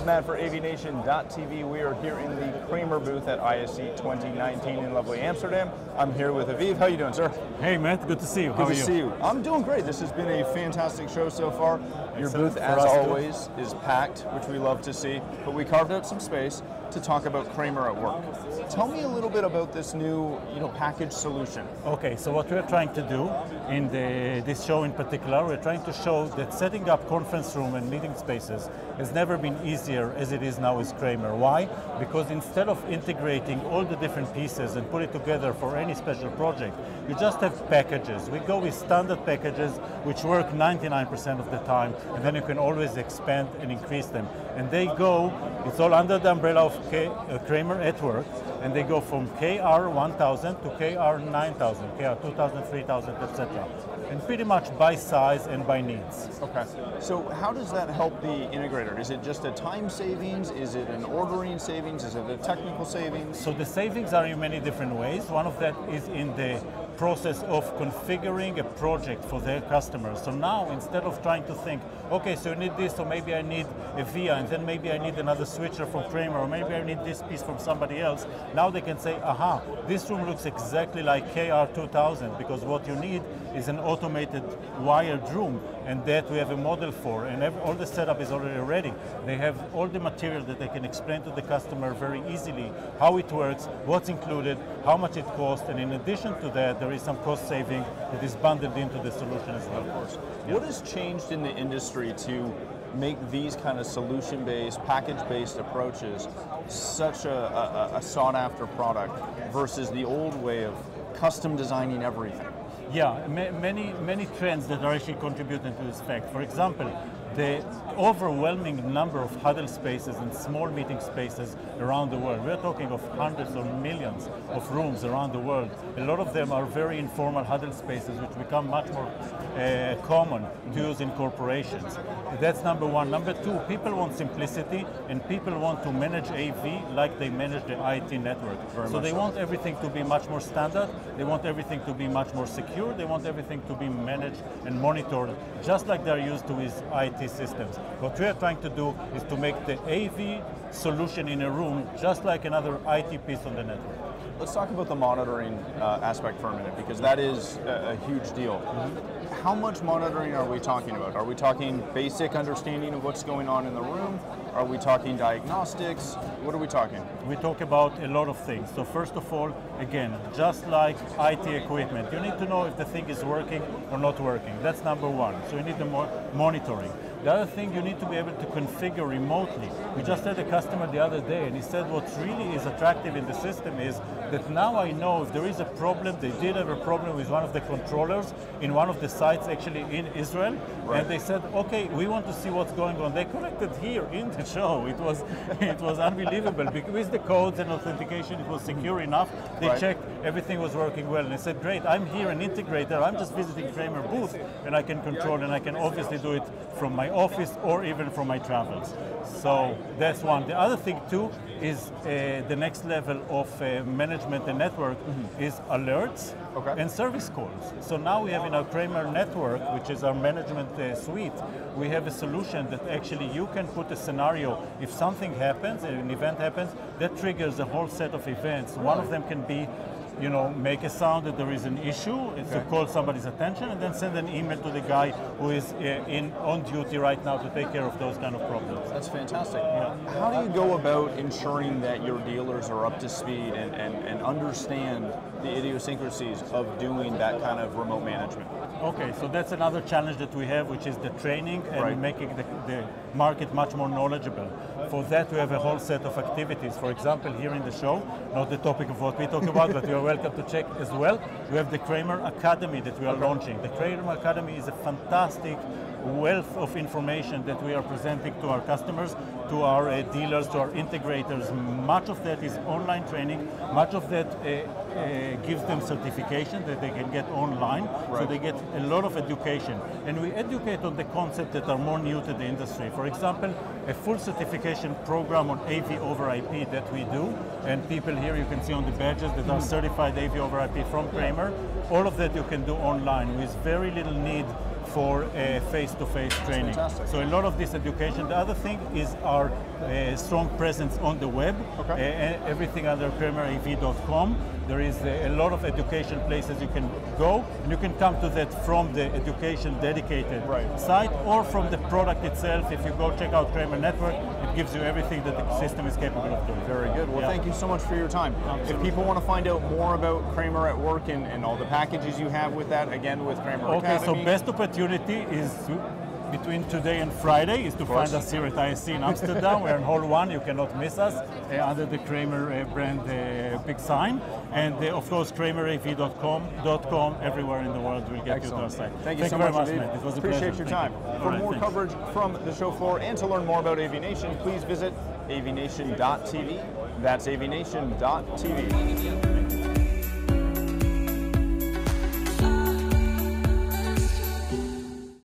is Matt for AVNation.tv. We are here in the Kramer booth at ISE 2019 in lovely Amsterdam. I'm here with Aviv. How you doing, sir? Hey, Matt. Good to see you. How are you? Good to see you. I'm doing great. This has been a fantastic show so far. Your Excellent. booth, as always, is packed, which we love to see. But we carved out some space to talk about Kramer at work. Tell me a little bit about this new, package solution. Okay, so what we're trying to do in this show in particular, we're trying to show that setting up conference room and meeting spaces has never been easier as it is now with Kramer. Why? Because instead of integrating all the different pieces and put it together for any special project, you just have packages. We go with standard packages which work 99% of the time, and then you can always expand and increase them. And they go, it's all under the umbrella of Kramer at Work, and they go from KR1000 to KR9000, KR2000, 3000, etc. And pretty much by size and by needs. Okay, so how does that help the integrator? Is it just a time savings? Is it an ordering savings? Is it a technical savings? So the savings are in many different ways. One of that is in the process of configuring a project for their customers. So now, instead of trying to think, okay, so you need this, or maybe I need a VIA, and then maybe I need another switcher from Kramer, or maybe I need this piece from somebody else, now they can say, aha, this room looks exactly like KR2000, because what you need is an automated wired room, and that we have a model for, and all the setup is already ready. They have all the material that they can explain to the customer very easily, how it works, what's included, how much it costs, and in addition to that, there is some cost saving that is bundled into the solution as well. Of course. Yeah. What has changed in the industry to make these kind of solution-based, package-based approaches such a sought-after product versus the old way of custom designing everything? Yeah, many trends that are actually contributing to this fact. For example, the overwhelming number of huddle spaces and small meeting spaces around the world. We're talking of hundreds or millions of rooms around the world. A lot of them are very informal huddle spaces which become much more common to use in corporations. That's number one. Number two, people want simplicity, and people want to manage AV like they manage the IT network. So they want everything to be much more standard, they want everything to be much more secure, they want everything to be managed and monitored just like they're used to with IT systems. What we are trying to do is to make the AV solution in a room just like another IT piece on the network. Let's talk about the monitoring aspect for a minute, because that is a huge deal. How much monitoring are we talking about? Are we talking basic understanding of what's going on in the room? Are we talking diagnostics? What are we talking? We talk about a lot of things. So first of all, again, just like IT equipment, you need to know if the thing is working or not working. That's number one. So you need the monitoring. The other thing, you need to be able to configure remotely. We just had a customer the other day, and he said what really is attractive in the system is that now I know if there is a problem. They did have a problem with one of the controllers in one of the sites actually in Israel, and they said, okay, we want to see what's going on. They connected here in the show. It was unbelievable. With the codes and authentication, it was secure enough. They checked, everything was working well, and they said, great, I'm here, an integrator, I'm just visiting Kramer booth, and I can control, and I can obviously do it from my office or even from my travels. So that's one. The other thing too is the next level of management and network is alerts and service calls. So now we have in our Kramer Network, which is our management suite, we have a solution that actually you can put a scenario. If something happens, an event happens, that triggers a whole set of events. One of them can be make a sound that there is an issue, it's to call somebody's attention, and then send an email to the guy who is on duty right now to take care of those kind of problems. That's fantastic. Yeah. How do you go about ensuring that your dealers are up to speed and understand the idiosyncrasies of doing that kind of remote management? Okay, so that's another challenge that we have, which is the training and making the market much more knowledgeable. For that, we have a whole set of activities. For example, here in the show, not the topic of what we talk about, but you are welcome to check as well. We have the Kramer Academy that we are launching. The Kramer Academy is a fantastic wealth of information that we are presenting to our customers, to our dealers, to our integrators. Much of that is online training. Much of that gives them certification that they can get online. So they get a lot of education. And we educate on the concepts that are more new to the industry. For example, a full certification program on AV over IP that we do. And people here, you can see on the badges that are certified AV over IP from Kramer. All of that you can do online with very little need for face-to-face training. fantastic. So a lot of this education. The other thing is our strong presence on the web. Okay. Everything under KramerAV.com. There is a lot of education places you can go, and you can come to that from the education dedicated site or from the product itself. If you go check out Kramer Network, it gives you everything that the system is capable of doing. Very good. Well, thank you so much for your time. Absolutely. If people want to find out more about Kramer at Work and all the packages you have with that, again, with Kramer Academy. So best opportunity is between today and Friday is to find us here at ISE in Amsterdam. We're in Hall 1, you cannot miss us, under the Kramer brand big sign. And of course, KramerAV.com, everywhere in the world will get you to our site. Thank you so much, very much, Matt. It was a pleasure. Appreciate your time. For more coverage from the show floor and to learn more about AVNation, please visit avnation.tv. That's avnation.tv.